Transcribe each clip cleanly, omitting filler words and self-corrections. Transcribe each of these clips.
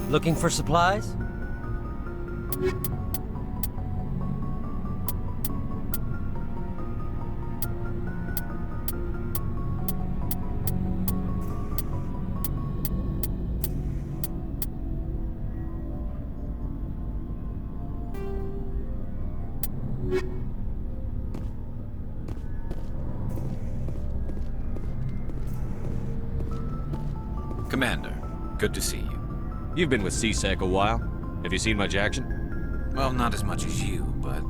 Looking for supplies? Commander, good to see you. You've been with CSEC a while. Have you seen much action? Well, not as much as you, but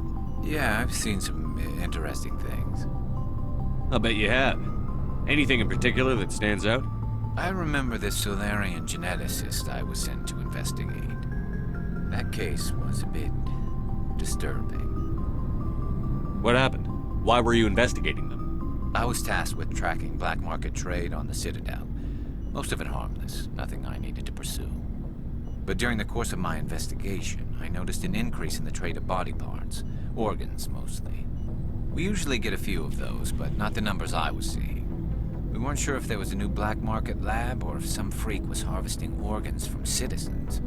yeah, I've seen some interesting things. I'll bet you have. Anything in particular that stands out? I remember this Solarian geneticist I was sent to investigate. That case was a bit disturbing. What happened? Why were you investigating them? I was tasked with tracking black market trade on the Citadel. Most of it harmless, nothing I needed to pursue. But during the course of my investigation, I noticed an increase in the trade of body parts, organs mostly. We usually get a few of those, but not the numbers I was seeing. We weren't sure if there was a new black market lab or if some freak was harvesting organs from citizens.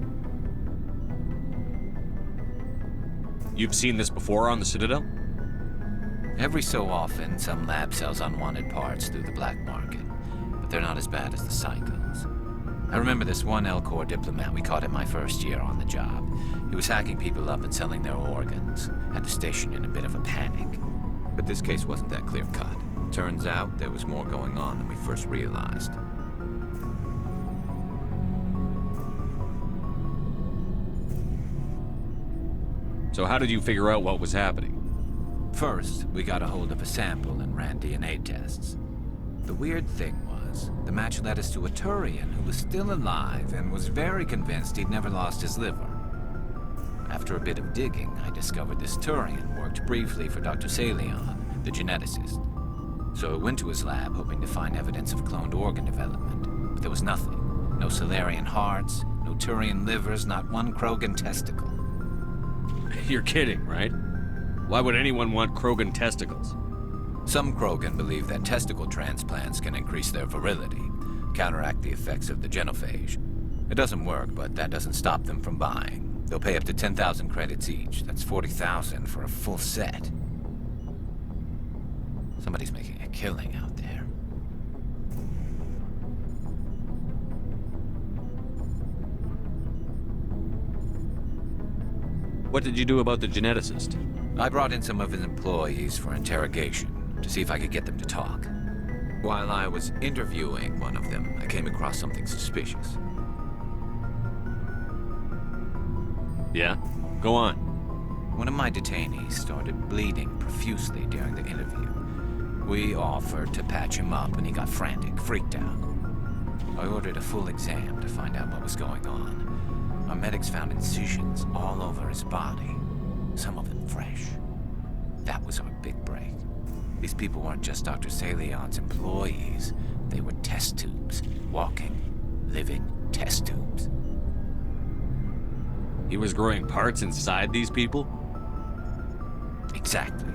You've seen this before on the Citadel? Every so often, some lab sells unwanted parts through the black market, but they're not as bad as the psychos. I remember this one L-Corps diplomat we caught in my first year on the job. He was hacking people up and selling their organs. Had the station in a bit of a panic. But this case wasn't that clear-cut. Turns out there was more going on than we first realized. So how did you figure out what was happening? First, we got a hold of a sample and ran DNA tests. The weird thing was, the match led us to a Turian who was still alive and was very convinced he'd never lost his liver. After a bit of digging, I discovered this Turian worked briefly for Dr. Salion, the geneticist. So I went to his lab hoping to find evidence of cloned organ development, but there was nothing. No Solarian hearts, no Turian livers, not one Krogan testicle. You're kidding, right? Why would anyone want Krogan testicles? Some Krogan believe that testicle transplants can increase their virility, counteract the effects of the genophage. It doesn't work, but that doesn't stop them from buying. They'll pay up to 10,000 credits each. That's 40,000 for a full set. Somebody's making a killing out there. What did you do about the geneticist? I brought in some of his employees for interrogation, to see if I could get them to talk. While I was interviewing one of them, I came across something suspicious. Yeah? Go on. One of my detainees started bleeding profusely during the interview. We offered to patch him up and he got frantic, freaked out. I ordered a full exam to find out what was going on. Our medics found incisions all over his body, some of them fresh. That was our big break. These people weren't just Dr. Salion's employees. They were test tubes. Walking, living test tubes. He was growing parts inside these people? Exactly.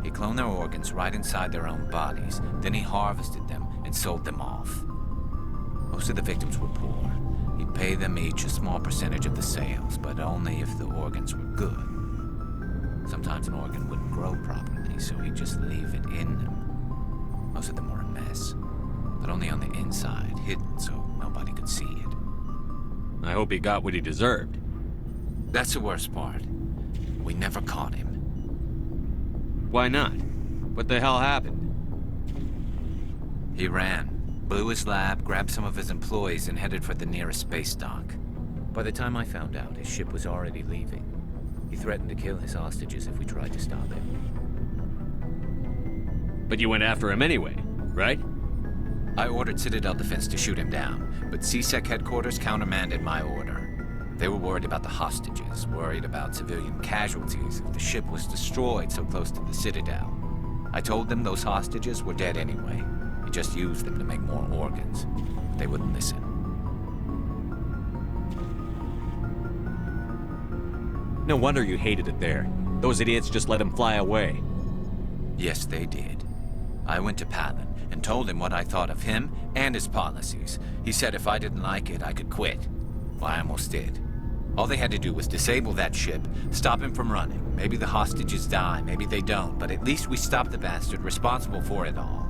He cloned their organs right inside their own bodies. Then he harvested them and sold them off. Most of the victims were poor. He'd pay them each a small percentage of the sales, but only if the organs were good. Sometimes an organ wouldn't grow properly, so he'd just leave it in them. Most of them were a mess, but only on the inside, hidden so nobody could see it. I hope he got what he deserved. That's the worst part. We never caught him. Why not? What the hell happened? He ran, blew his lab, grabbed some of his employees, and headed for the nearest space dock. By the time I found out, his ship was already leaving. He threatened to kill his hostages if we tried to stop him. But you went after him anyway, right? I ordered Citadel Defense to shoot him down, but CSEC headquarters countermanded my order. They were worried about the hostages, worried about civilian casualties if the ship was destroyed so close to the Citadel. I told them those hostages were dead anyway. We just used them to make more organs. But they wouldn't listen. No wonder you hated it there. Those idiots just let him fly away. Yes, they did. I went to Palin and told him what I thought of him and his policies. He said if I didn't like it, I could quit. Well, I almost did. All they had to do was disable that ship, stop him from running. Maybe the hostages die, maybe they don't, but at least we stopped the bastard responsible for it all.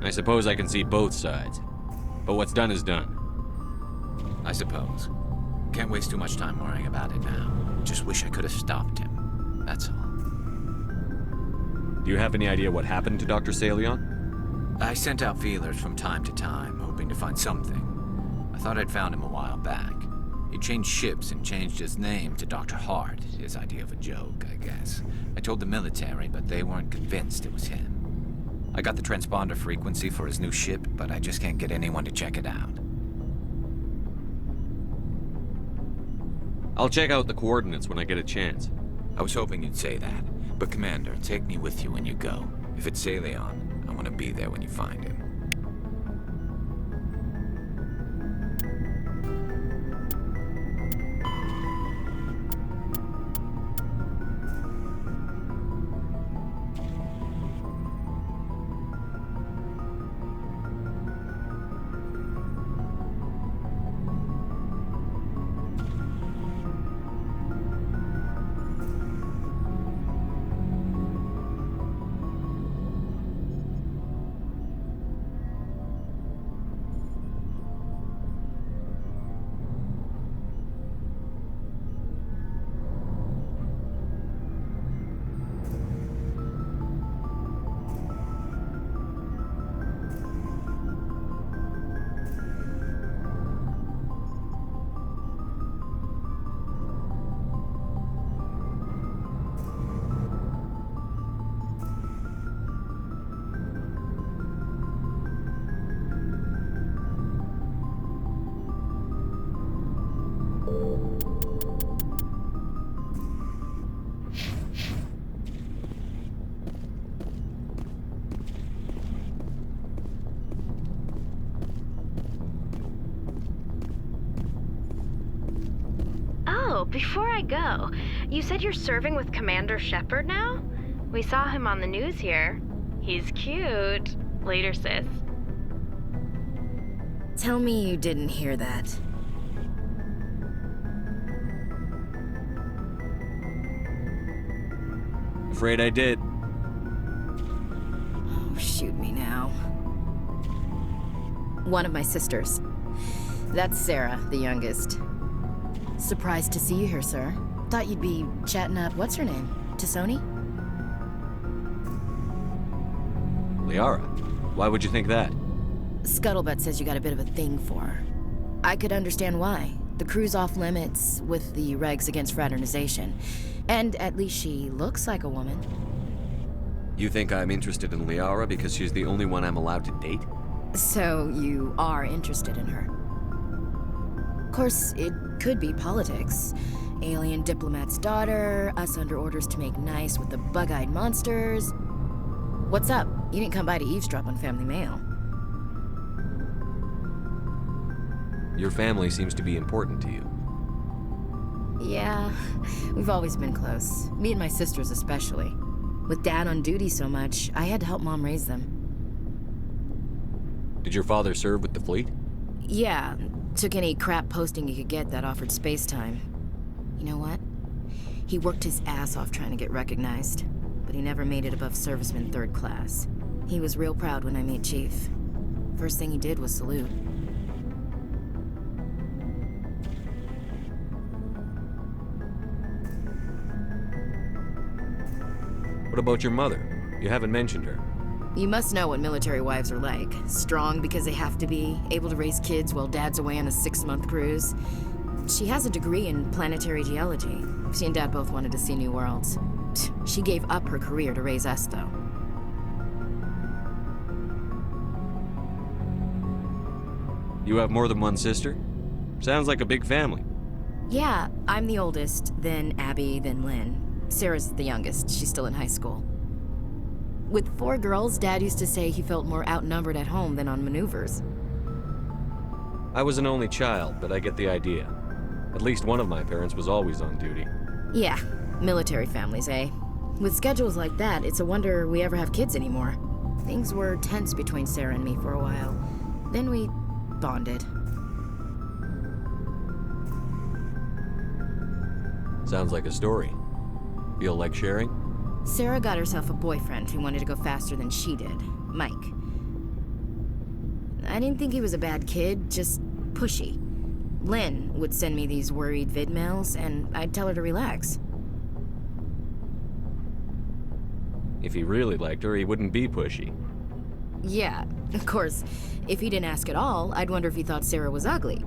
I suppose I can see both sides. But what's done is done. I suppose. Can't waste too much time worrying about it now. Just wish I could have stopped him. That's all. Do you have any idea what happened to Dr. Saleon? I sent out feelers from time to time, hoping to find something. I thought I'd found him a while back. He changed ships and changed his name to Dr. Hart, his idea of a joke, I guess. I told the military, but they weren't convinced it was him. I got the transponder frequency for his new ship, but I just can't get anyone to check it out. I'll check out the coordinates when I get a chance. I was hoping you'd say that. But Commander, take me with you when you go. If it's Saleon, I want to be there when you find him. Before I go, you said you're serving with Commander Shepard now? We saw him on the news here. He's cute. Later, sis. Tell me you didn't hear that. Afraid I did. Oh, shoot me now. One of my sisters. That's Sarah, the youngest. Surprised to see you here, sir. Thought you'd be chatting up, what's her name? Tassoni? Liara, why would you think that? Scuttlebutt says you got a bit of a thing for her. I could understand why. The crew's off limits with the regs against fraternization. And at least she looks like a woman. You think I'm interested in Liara because she's the only one I'm allowed to date? So you are interested in her? Of course, it could be politics. Alien diplomat's daughter, us under orders to make nice with the bug-eyed monsters. What's up? You didn't come by to eavesdrop on family mail. Your family seems to be important to you. Yeah, we've always been close. Me and my sisters especially. With Dad on duty so much, I had to help Mom raise them. Did your father serve with the fleet? Yeah, took any crap posting he could get that offered space time. You know what? He worked his ass off trying to get recognized, but he never made it above serviceman 3rd class. He was real proud when I made chief. First thing he did was salute. What about your mother? You haven't mentioned her. You must know what military wives are like. Strong because they have to be, able to raise kids while Dad's away on a 6-month cruise. She has a degree in planetary geology. She and Dad both wanted to see new worlds. She gave up her career to raise us, though. You have more than one sister? Sounds like a big family. Yeah, I'm the oldest, then Abby, then Lynn. Sarah's the youngest. She's still in high school. With 4 girls, Dad used to say he felt more outnumbered at home than on maneuvers. I was an only child, but I get the idea. At least one of my parents was always on duty. Yeah, military families, eh? With schedules like that, it's a wonder we ever have kids anymore. Things were tense between Sarah and me for a while. Then we bonded. Sounds like a story. Feel like sharing? Sarah got herself a boyfriend who wanted to go faster than she did, Mike. I didn't think he was a bad kid, just pushy. Lynn would send me these worried vid mails, and I'd tell her to relax. If he really liked her, he wouldn't be pushy. Yeah, of course. If he didn't ask at all, I'd wonder if he thought Sarah was ugly.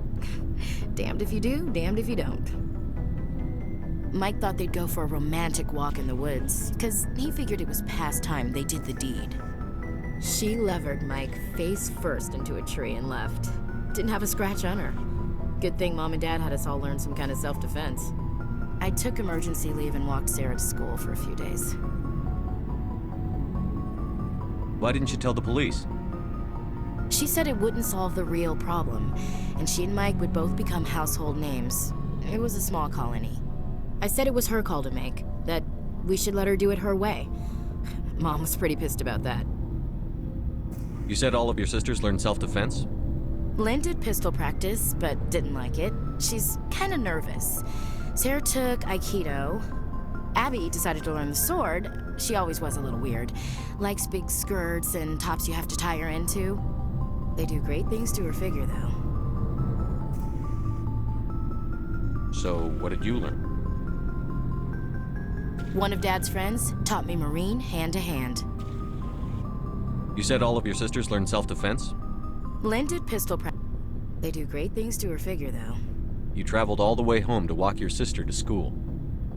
Damned if you do, damned if you don't. Mike thought they'd go for a romantic walk in the woods, because he figured it was past time they did the deed. She levered Mike face first into a tree and left. Didn't have a scratch on her. Good thing Mom and Dad had us all learn some kind of self-defense. I took emergency leave and walked Sarah to school for a few days. Why didn't you tell the police? She said it wouldn't solve the real problem, and she and Mike would both become household names. It was a small colony. I said it was her call to make, that we should let her do it her way. Mom was pretty pissed about that. You said all of your sisters learned self-defense? Lynn did pistol practice, but didn't like it. She's kind of nervous. Sarah took Aikido. Abby decided to learn the sword. She always was a little weird. Likes big skirts and tops you have to tie her into. They do great things to her figure, though. So, what did you learn? One of Dad's friends taught me Marine hand to hand. You said all of your sisters learned self-defense? Lynn did pistol practice. They do great things to her figure, though. You traveled all the way home to walk your sister to school.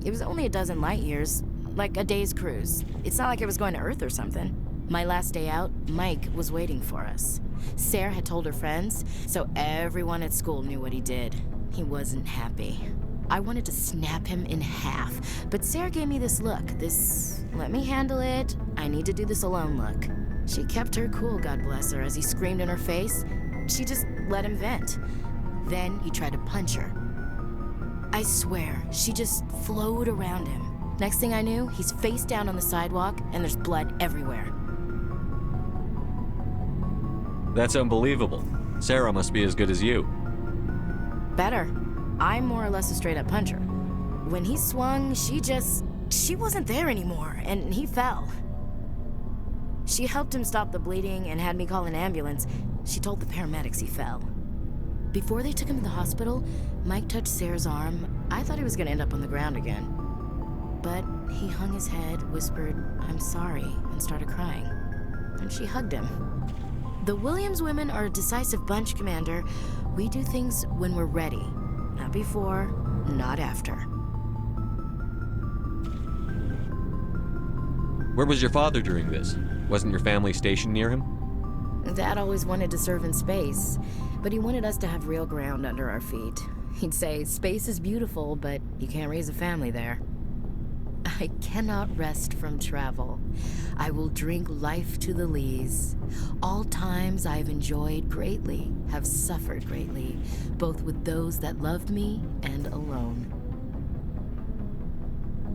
It was only a dozen light years, like a day's cruise. It's not like I was going to Earth or something. My last day out, Mike was waiting for us. Sarah had told her friends, so everyone at school knew what he did. He wasn't happy. I wanted to snap him in half, but Sarah gave me this look, this let me handle it, I need to do this alone look. She kept her cool, God bless her, as he screamed in her face. She just let him vent. Then he tried to punch her. I swear, she just flowed around him. Next thing I knew, he's face down on the sidewalk, and there's blood everywhere. That's unbelievable. Sarah must be as good as you. Better. I'm more or less a straight-up puncher. When he swung, she wasn't there anymore, and he fell. She helped him stop the bleeding and had me call an ambulance. She told the paramedics he fell. Before they took him to the hospital, Mike touched Sarah's arm. I thought he was gonna end up on the ground again. But he hung his head, whispered, "I'm sorry," and started crying. And she hugged him. The Williams women are a decisive bunch, Commander. We do things when we're ready. Not before, not after. Where was your father during this? Wasn't your family stationed near him? Dad always wanted to serve in space, but he wanted us to have real ground under our feet. He'd say, space is beautiful, but you can't raise a family there. I cannot rest from travel. I will drink life to the lees. All times I have enjoyed greatly, have suffered greatly, both with those that loved me and alone.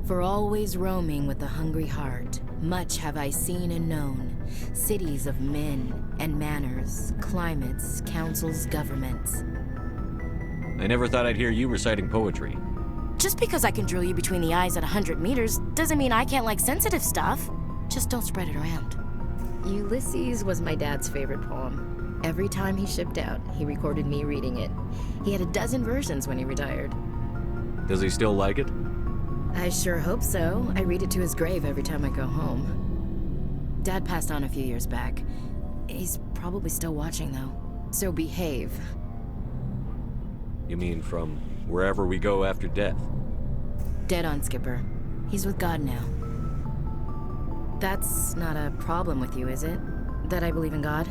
For always roaming with a hungry heart, much have I seen and known, cities of men and manners, climates, councils, governments. I never thought I'd hear you reciting poetry. Just because I can drill you between the eyes at 100 meters doesn't mean I can't like sensitive stuff. Just don't spread it around. Ulysses was my dad's favorite poem. Every time he shipped out, he recorded me reading it. He had a dozen versions when he retired. Does he still like it? I sure hope so. I read it to his grave every time I go home. Dad passed on a few years back. He's probably still watching, though. So behave. You mean from wherever we go after death? Dead on, Skipper. He's with God now. That's not a problem with you, is it? That I believe in God?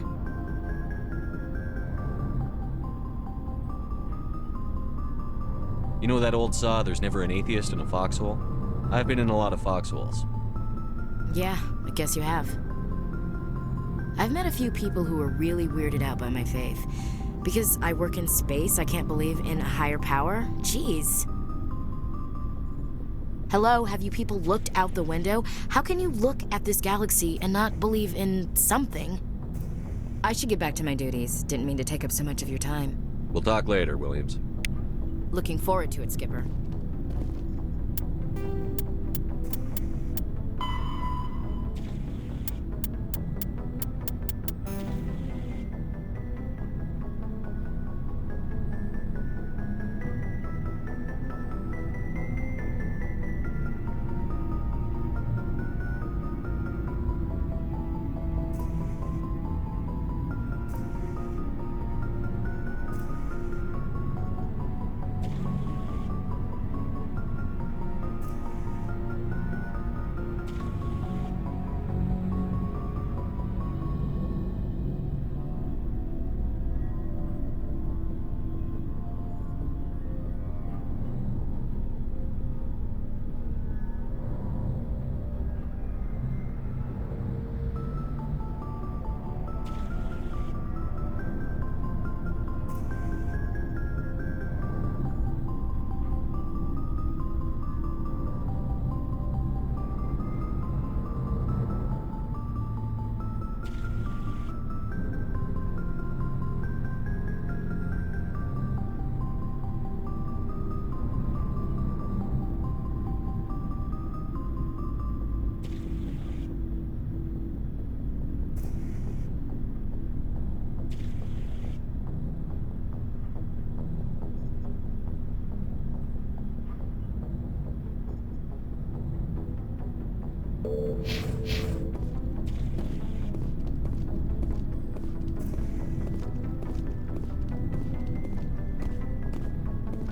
You know that old saw, there's never an atheist in a foxhole? I've been in a lot of foxholes. Yeah, I guess you have. I've met a few people who were really weirded out by my faith. Because I work in space, I can't believe in a higher power? Jeez. Hello, have you people looked out the window? How can you look at this galaxy and not believe in something? I should get back to my duties. Didn't mean to take up so much of your time. We'll talk later, Williams. Looking forward to it, Skipper.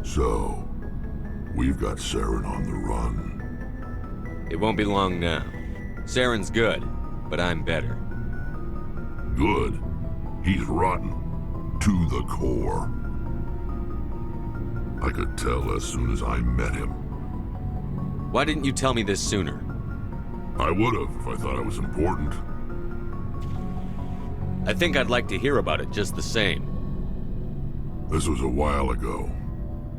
So, we've got Saren on the run. It won't be long now. Saren's good, but I'm better. Good. He's rotten. To the core. I could tell as soon as I met him. Why didn't you tell me this sooner? I would've if I thought it was important. I think I'd like to hear about it just the same. This was a while ago.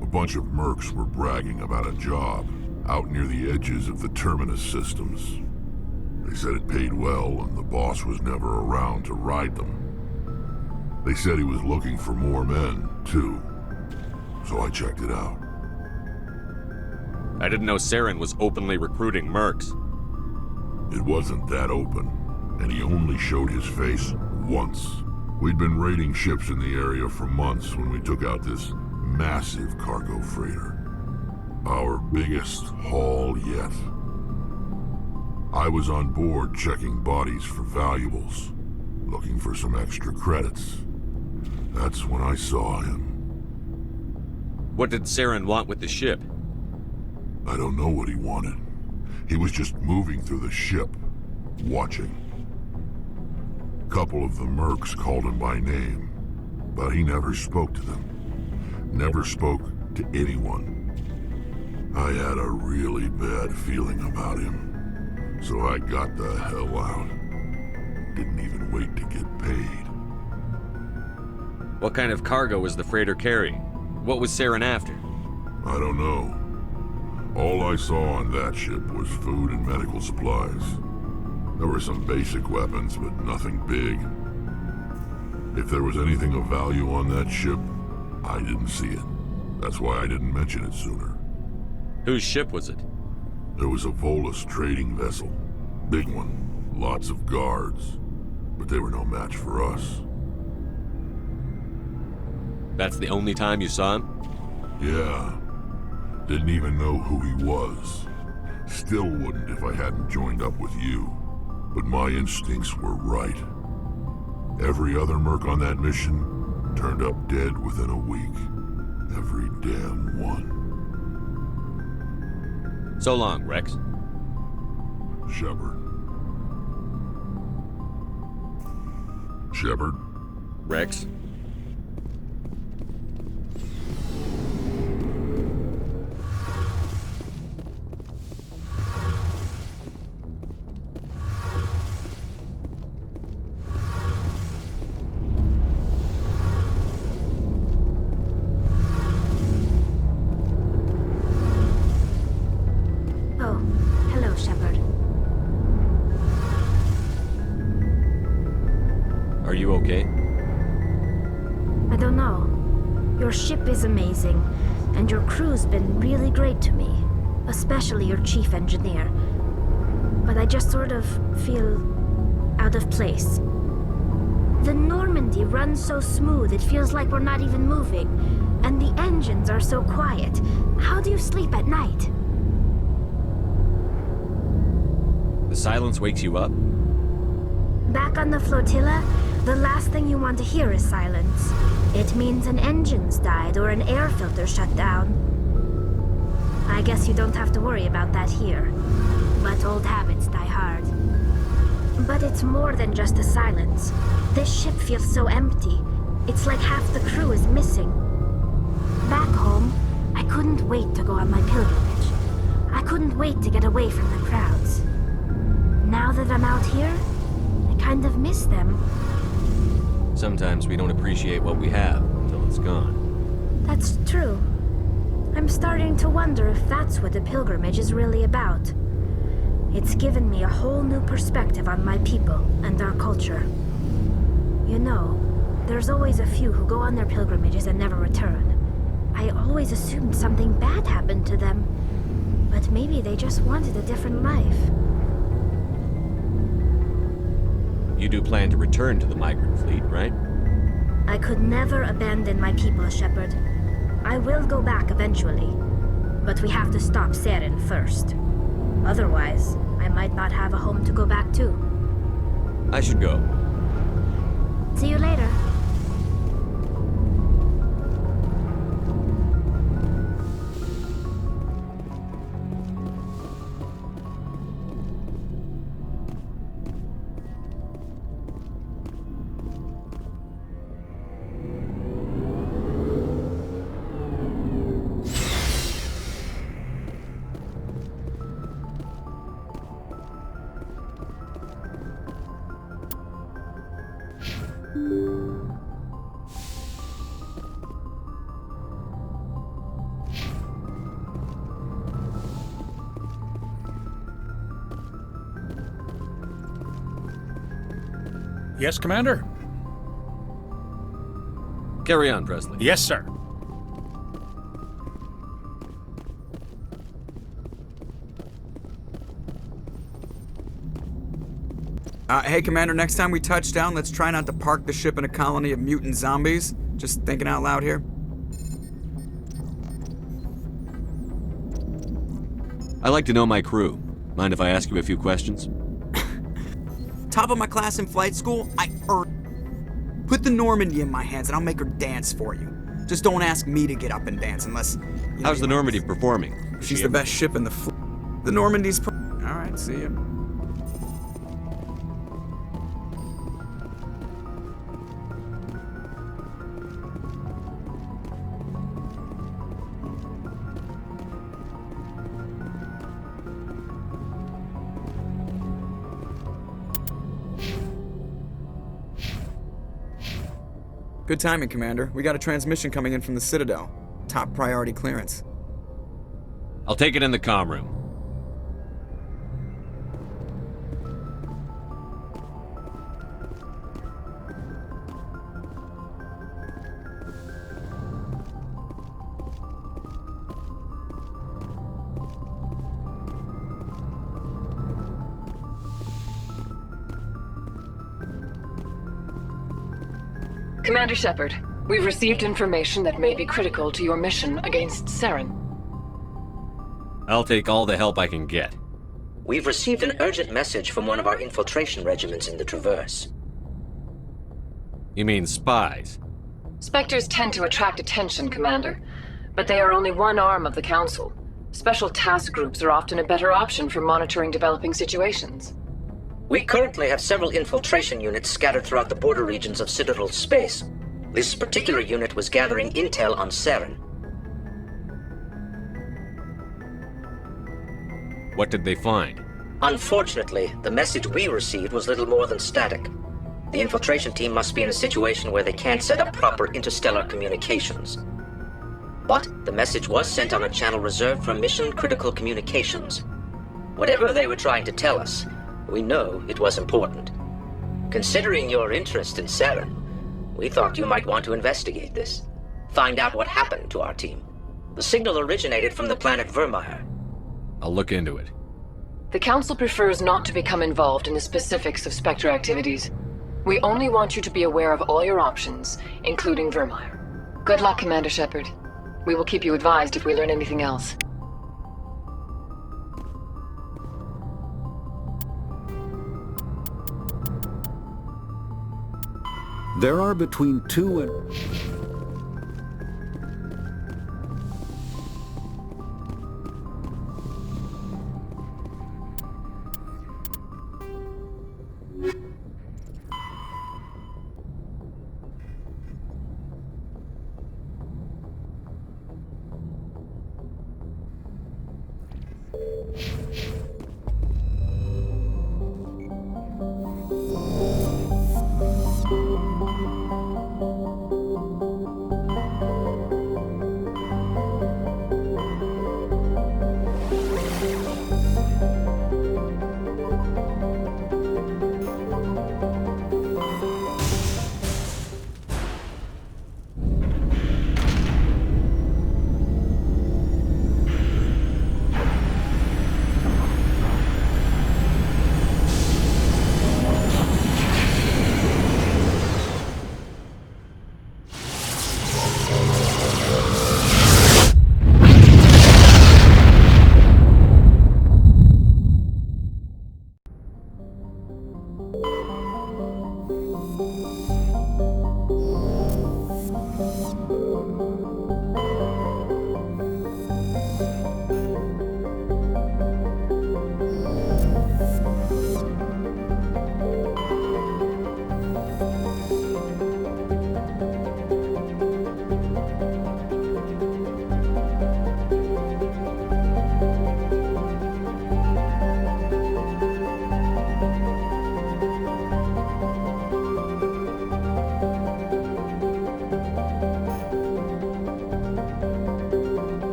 A bunch of mercs were bragging about a job out near the edges of the terminus systems. They said it paid well and the boss was never around to ride them. They said he was looking for more men, too. So I checked it out. I didn't know Saren was openly recruiting mercs. It wasn't that open, and he only showed his face once. We'd been raiding ships in the area for months when we took out this massive cargo freighter. Our biggest haul yet. I was on board checking bodies for valuables, looking for some extra credits. That's when I saw him. What did Saren want with the ship? I don't know what he wanted. He was just moving through the ship, watching. A couple of the mercs called him by name, but he never spoke to them. Never spoke to anyone. I had a really bad feeling about him, so I got the hell out. Didn't even wait to get paid. What kind of cargo was the freighter carrying? What was Saren after? I don't know. All I saw on that ship was food and medical supplies. There were some basic weapons, but nothing big. If there was anything of value on that ship, I didn't see it. That's why I didn't mention it sooner. Whose ship was it? There was a Volus trading vessel. Big one. Lots of guards. But they were no match for us. That's the only time you saw him? Yeah. Didn't even know who he was. Still wouldn't if I hadn't joined up with you. But my instincts were right. Every other merc on that mission turned up dead within a week. Every damn one. So long, Rex. Shepard. Shepard? Rex? you okay? I don't know. Your ship is amazing, and your crew's been really great to me, especially your chief engineer. But I just sort of feel out of place. The Normandy runs so smooth it feels like we're not even moving, and the engines are so quiet. How do you sleep at night? The silence wakes you up? Back on the flotilla, the last thing you want to hear is silence. It means an engine's died or an air filter shut down. I guess you don't have to worry about that here. But old habits die hard. But it's more than just the silence. This ship feels so empty. It's like half the crew is missing. Back home, I couldn't wait to go on my pilgrimage. I couldn't wait to get away from the crowds. Now that I'm out here, I kind of miss them. Sometimes we don't appreciate what we have until it's gone. That's true. I'm starting to wonder if that's what the pilgrimage is really about. It's given me a whole new perspective on my people and our culture. You know, there's always a few who go on their pilgrimages and never return. I always assumed something bad happened to them, but maybe they just wanted a different life. You do plan to return to the migrant fleet, right? I could never abandon my people, Shepard. I will go back eventually, but we have to stop Seren first. Otherwise, I might not have a home to go back to. I should go. See you later. Yes, Commander? Carry on, Presley. Yes, sir. Hey, Commander, next time we touch down, let's try not to park the ship in a colony of mutant zombies. Just thinking out loud here. I like to know my crew. Mind if I ask you a few questions? Top of my class in flight school, put the Normandy in my hands and I'll make her dance for you. Just don't ask me to get up and dance unless... How's the Normandy performing? She's the best ship in the fleet. The Normandy's... Alright, see ya. Good timing, Commander. We got a transmission coming in from the Citadel. Top priority clearance. I'll take it in the comm room. Commander Shepard, we've received information that may be critical to your mission against Seren. I'll take all the help I can get. We've received an urgent message from one of our infiltration regiments in the Traverse. You mean spies? Spectres tend to attract attention, Commander, but they are only one arm of the Council. Special task groups are often a better option for monitoring developing situations. We currently have several infiltration units scattered throughout the border regions of Citadel space. This particular unit was gathering intel on Seren. What did they find? Unfortunately, the message we received was little more than static. The infiltration team must be in a situation where they can't set up proper interstellar communications. But the message was sent on a channel reserved for mission-critical communications. Whatever they were trying to tell us, we know it was important. Considering your interest in Saren, we thought you might want to investigate this. Find out what happened to our team. The signal originated from the planet Vermeer. I'll look into it. The Council prefers not to become involved in the specifics of Spectre activities. We only want you to be aware of all your options, including Vermeer. Good luck, Commander Shepard. We will keep you advised if we learn anything else. There are between 2 and...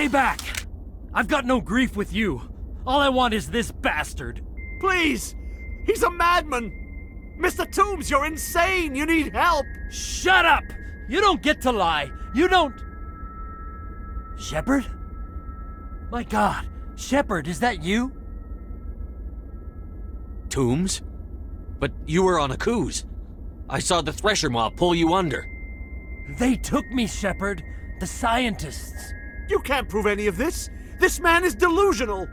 Stay back! I've got no grief with you. All I want is this bastard. Please! He's a madman! Mr. Toombs, you're insane! You need help! Shut up! You don't get to lie. You don't... Shepard? My God, Shepard, is that you? Toombs? But you were on a cruise. I saw the Thresher mob pull you under. They took me, Shepard. The scientists. You can't prove any of this! This man is delusional!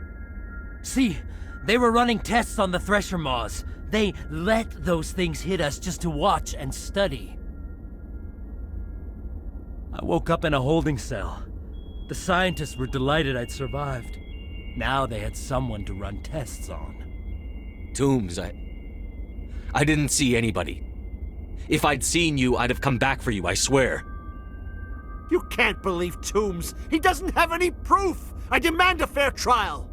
See, they were running tests on the Thresher moths. They let those things hit us just to watch and study. I woke up in a holding cell. The scientists were delighted I'd survived. Now they had someone to run tests on. Toombs, I didn't see anybody. If I'd seen you, I'd have come back for you, I swear. You can't believe Toombs! He doesn't have any proof! I demand a fair trial!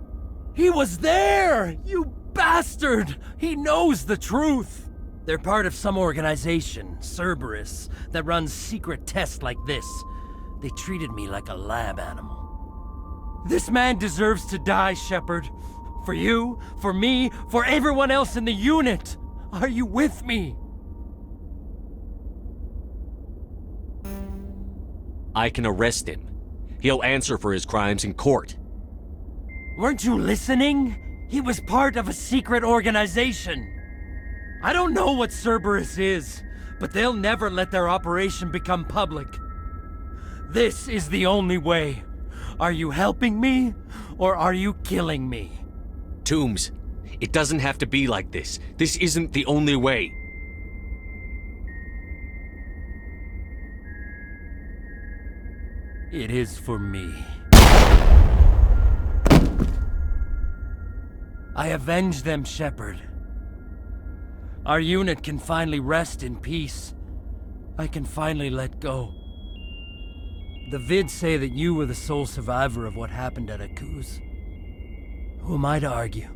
He was there! You bastard! He knows the truth! They're part of some organization, Cerberus, that runs secret tests like this. They treated me like a lab animal. This man deserves to die, Shepard. For you, for me, for everyone else in the unit! Are you with me? I can arrest him. He'll answer for his crimes in court. Weren't you listening? He was part of a secret organization. I don't know what Cerberus is, but they'll never let their operation become public. This is the only way. Are you helping me, or are you killing me? Toombs, it doesn't have to be like this. This isn't the only way. It is for me. I avenge them, Shepard. Our unit can finally rest in peace. I can finally let go. The vids say that you were the sole survivor of what happened at Akuz. Who am I to argue?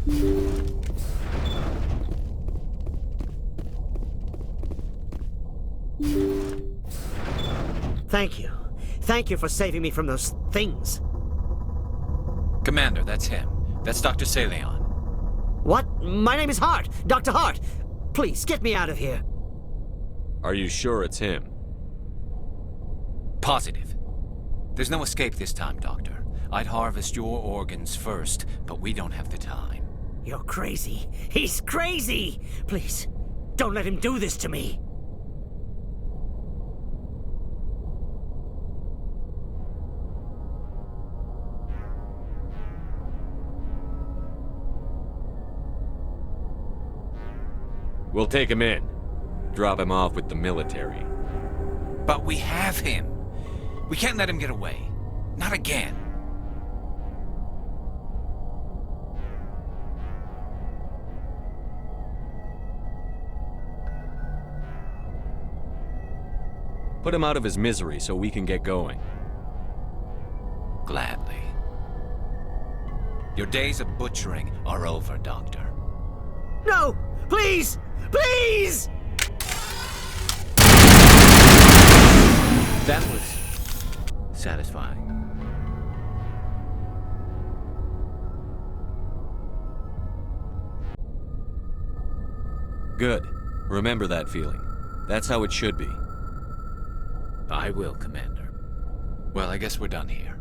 Thank you. Thank you for saving me from those things. Commander, that's him. That's Dr. Saleon. What? My name is Hart. Dr. Hart. Please, get me out of here. Are you sure it's him? Positive. There's no escape this time, Doctor. I'd harvest your organs first, but we don't have the time. You're crazy. He's crazy! Please, don't let him do this to me. We'll take him in. Drop him off with the military. But we have him. We can't let him get away. Not again. Put him out of his misery so we can get going. Gladly. Your days of butchering are over, Doctor. No! Please! Please! That was satisfying. Good. Remember that feeling. That's how it should be. I will, Commander. Well, I guess we're done here.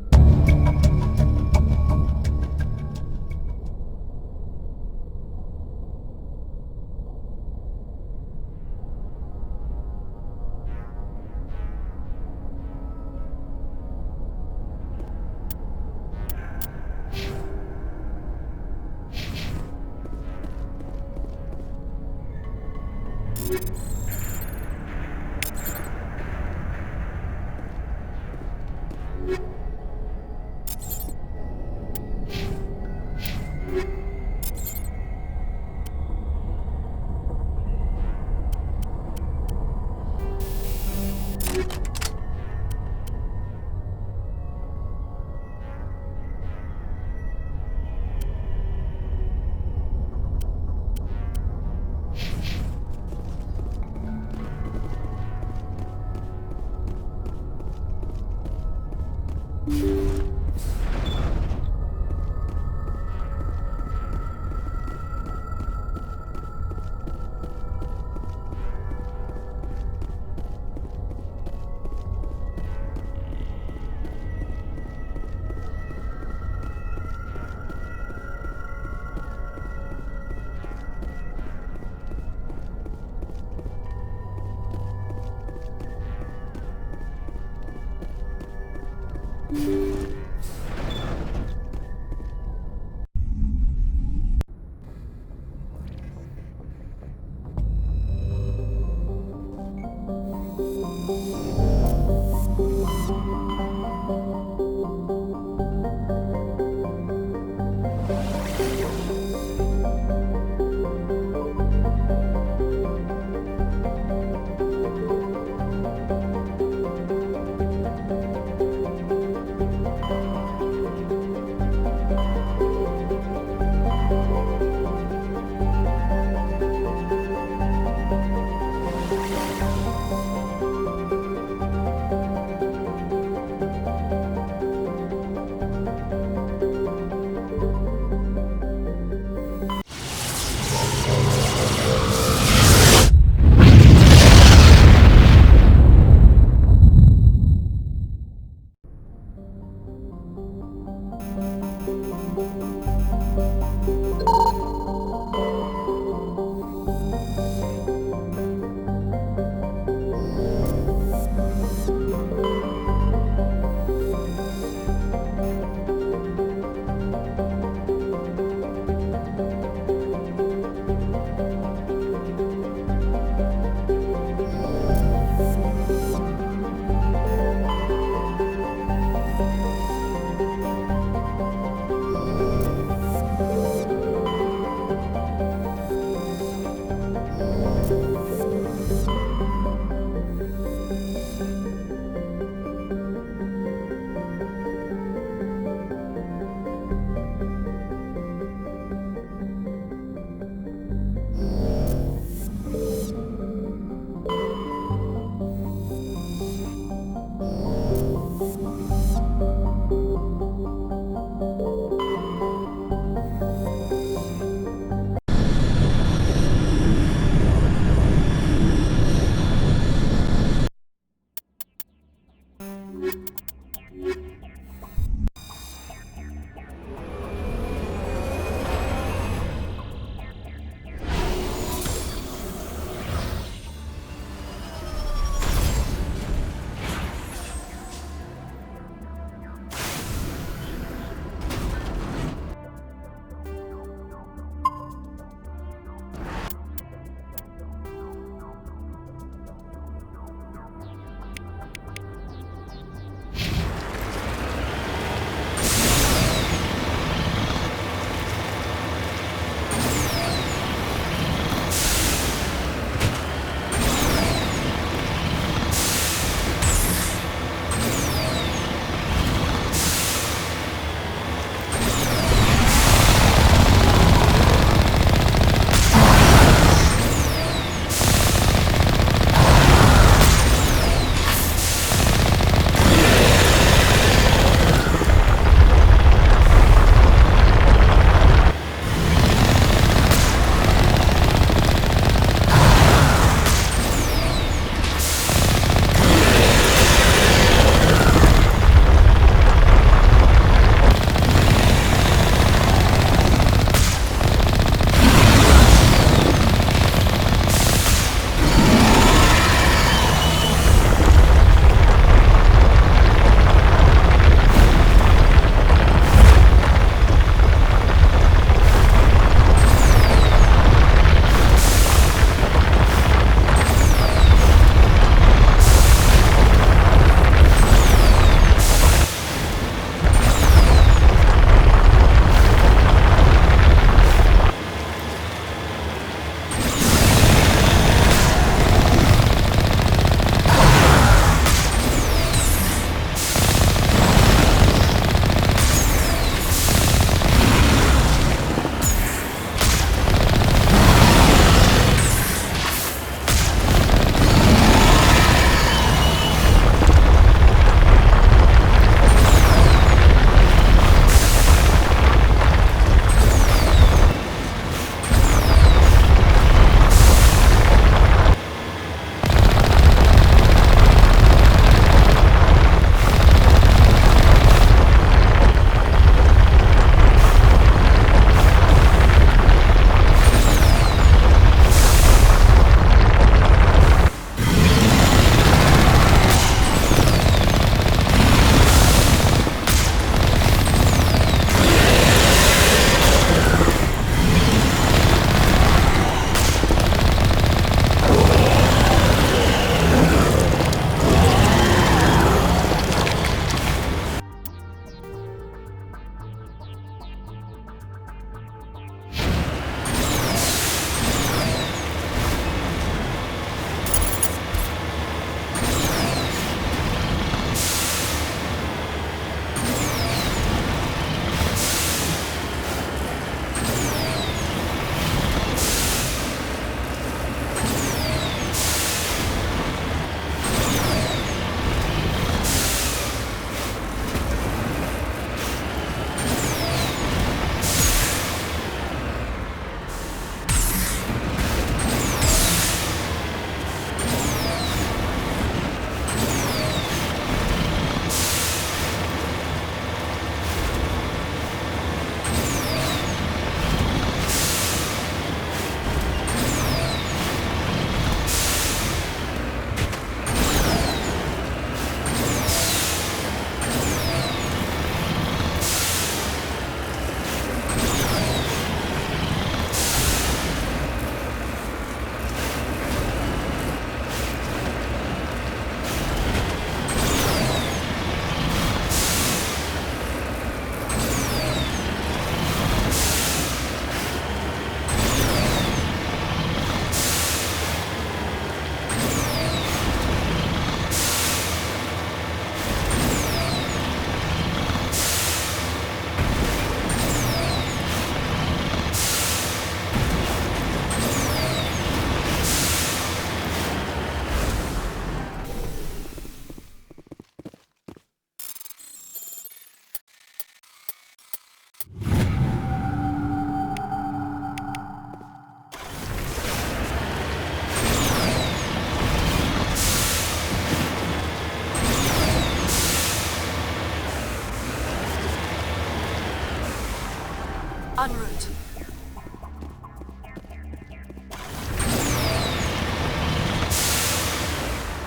En route.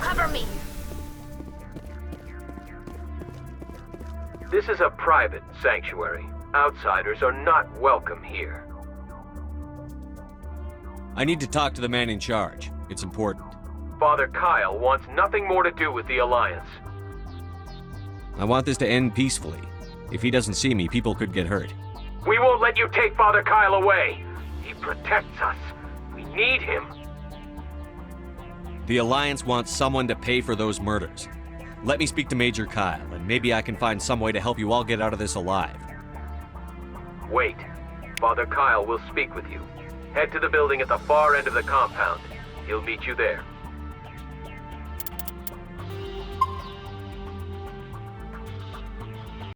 Cover me! This is a private sanctuary. Outsiders are not welcome here. I need to talk to the man in charge. It's important. Father Kyle wants nothing more to do with the Alliance. I want this to end peacefully. If he doesn't see me, people could get hurt. We won't let you take Father Kyle away. He protects us. We need him. The Alliance wants someone to pay for those murders. Let me speak to Major Kyle, and maybe I can find some way to help you all get out of this alive. Wait. Father Kyle will speak with you. Head to the building at the far end of the compound. He'll meet you there.